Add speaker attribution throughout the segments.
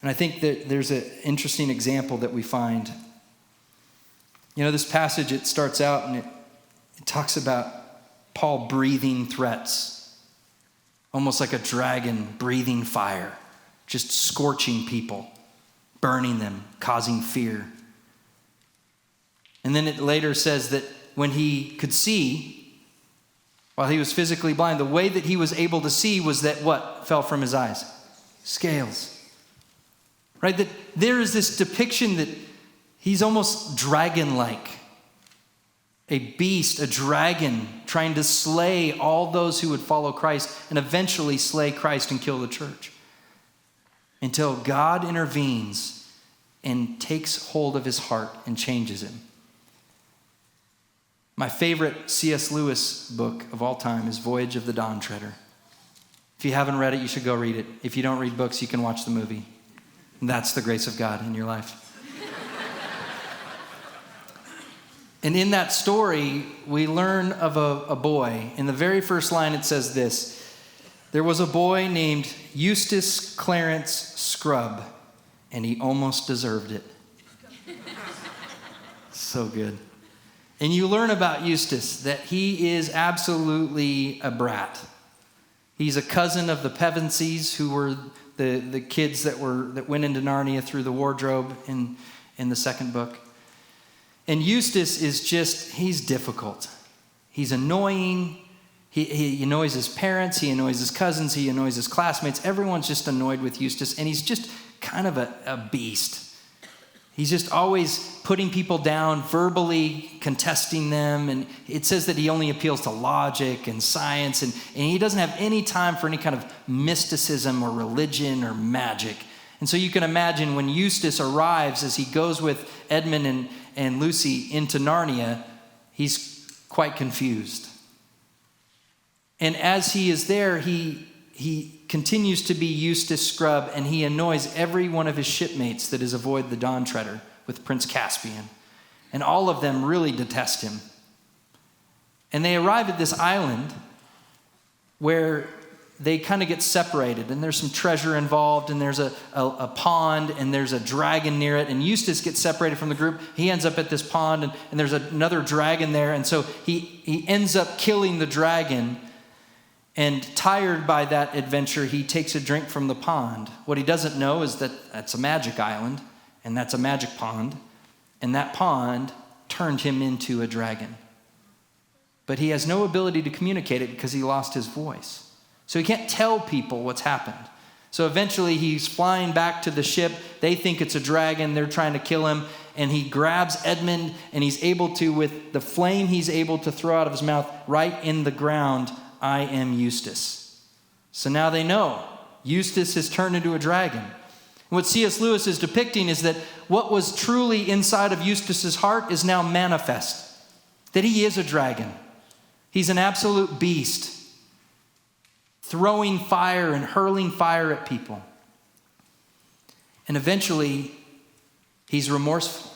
Speaker 1: And I think that there's an interesting example that we find. This passage, it starts out and it talks about Paul breathing threats, almost like a dragon breathing fire, just scorching people, burning them, causing fear. And then it later says that when he could see, while he was physically blind, the way that he was able to see was that what fell from his eyes? Scales. Right? That there is this depiction that he's almost dragon-like. A beast, a dragon, trying to slay all those who would follow Christ and eventually slay Christ and kill the church. Until God intervenes and takes hold of his heart and changes him. My favorite C.S. Lewis book of all time is Voyage of the Dawn Treader. If you haven't read it, you should go read it. If you don't read books, you can watch the movie. And that's the grace of God in your life. And in that story, we learn of a boy. In the very first line, it says this: there was a boy named Eustace Clarence Scrubb, and he almost deserved it. So good. And you learn about Eustace that he is absolutely a brat. He's a cousin of the Pevensies, who were the kids that went into Narnia through the wardrobe in the second book. And Eustace is he's difficult. He's annoying. He annoys his parents. He annoys his cousins. He annoys his classmates. Everyone's just annoyed with Eustace. And he's just kind of a beast. He's just always putting people down, verbally contesting them. And it says that he only appeals to logic and science. And he doesn't have any time for any kind of mysticism or religion or magic. And so you can imagine when Eustace arrives, as he goes with Edmund and Lucy into Narnia, he's quite confused. And as he is there, he continues to be Eustace Scrubb, and he annoys every one of his shipmates that is aboard the Dawn Treader with Prince Caspian. And all of them really detest him. And they arrive at this island where they kind of get separated, and there's some treasure involved, and there's a pond, and there's a dragon near it, and Eustace gets separated from the group. He ends up at this pond, and there's another dragon there, and so he ends up killing the dragon, and tired by that adventure, he takes a drink from the pond. What he doesn't know is that that's a magic island, and that's a magic pond, and that pond turned him into a dragon. But he has no ability to communicate it because he lost his voice. So he can't tell people what's happened. So eventually he's flying back to the ship. They think it's a dragon. They're trying to kill him. And he grabs Edmund, and he's able to, with the flame he's able to throw out of his mouth, write in the ground, "I am Eustace." So now they know Eustace has turned into a dragon. And what C.S. Lewis is depicting is that what was truly inside of Eustace's heart is now manifest. That he is a dragon. He's an absolute beast, throwing fire and hurling fire at people. And eventually, he's remorseful.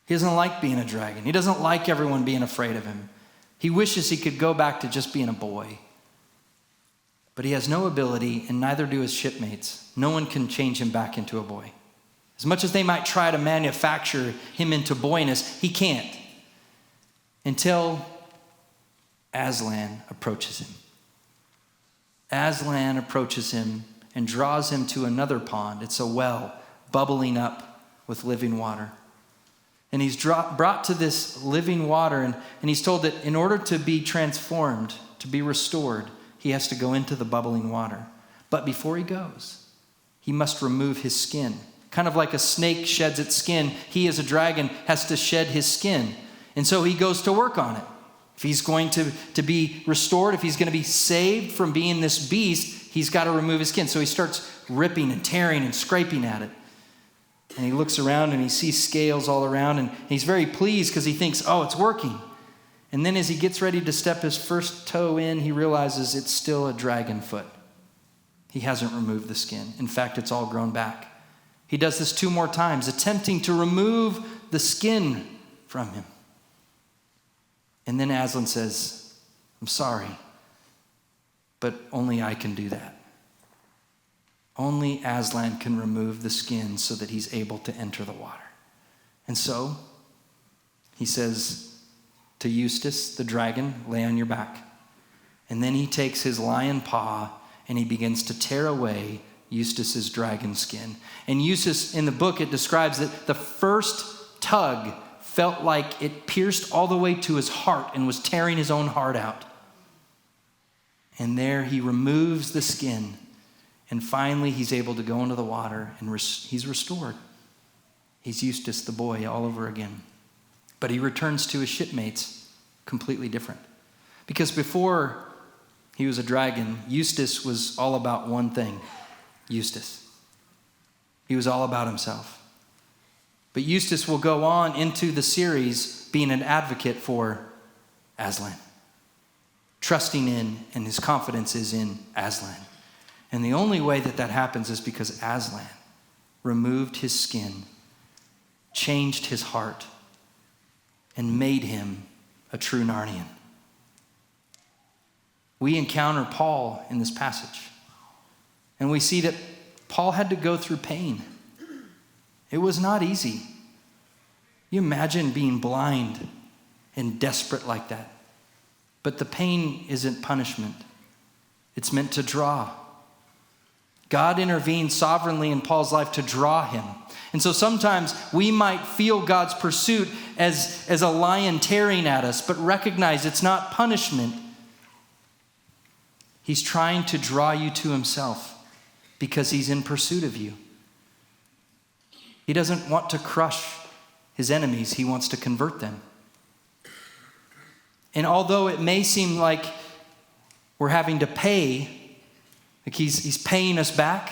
Speaker 1: He doesn't like being a dragon. He doesn't like everyone being afraid of him. He wishes he could go back to just being a boy. But he has no ability, and neither do his shipmates. No one can change him back into a boy. As much as they might try to manufacture him into boyness, he can't. Until Aslan approaches him. Aslan approaches him and draws him to another pond. It's a well bubbling up with living water. And he's brought to this living water, and he's told that in order to be transformed, to be restored, he has to go into the bubbling water. But before he goes, he must remove his skin. Kind of like a snake sheds its skin, he as a dragon has to shed his skin. And so he goes to work on it. If he's going to be restored, if he's going to be saved from being this beast, he's got to remove his skin. So he starts ripping and tearing and scraping at it. And he looks around and he sees scales all around, and he's very pleased because he thinks, oh, it's working. And then as he gets ready to step his first toe in, he realizes it's still a dragon foot. He hasn't removed the skin. In fact, it's all grown back. He does this 2 more times, attempting to remove the skin from him. And then Aslan says, I'm sorry, but only I can do that. Only Aslan can remove the skin so that he's able to enter the water. And so he says to Eustace, the dragon, lay on your back. And then he takes his lion paw and he begins to tear away Eustace's dragon skin. And Eustace, in the book, it describes that the first tug felt like it pierced all the way to his heart and was tearing his own heart out. And there he removes the skin. And finally, he's able to go into the water and he's restored. He's Eustace the boy all over again. But he returns to his shipmates completely different. Because before he was a dragon, Eustace was all about one thing. Eustace. He was all about himself. But Eustace will go on into the series being an advocate for Aslan. Trusting in, and his confidence is in Aslan. And the only way that that happens is because Aslan removed his skin, changed his heart, and made him a true Narnian. We encounter Paul in this passage. And we see that Paul had to go through pain. It was not easy. You imagine being blind and desperate like that. But the pain isn't punishment. It's meant to draw. God intervened sovereignly in Paul's life to draw him. And so sometimes we might feel God's pursuit as a lion tearing at us, but recognize it's not punishment. He's trying to draw you to himself because he's in pursuit of you. He doesn't want to crush his enemies. He wants to convert them. And although it may seem like we're having to pay, like he's paying us back,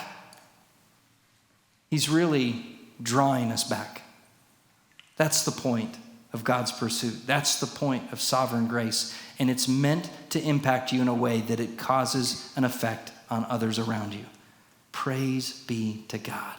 Speaker 1: he's really drawing us back. That's the point of God's pursuit. That's the point of sovereign grace. And it's meant to impact you in a way that it causes an effect on others around you. Praise be to God.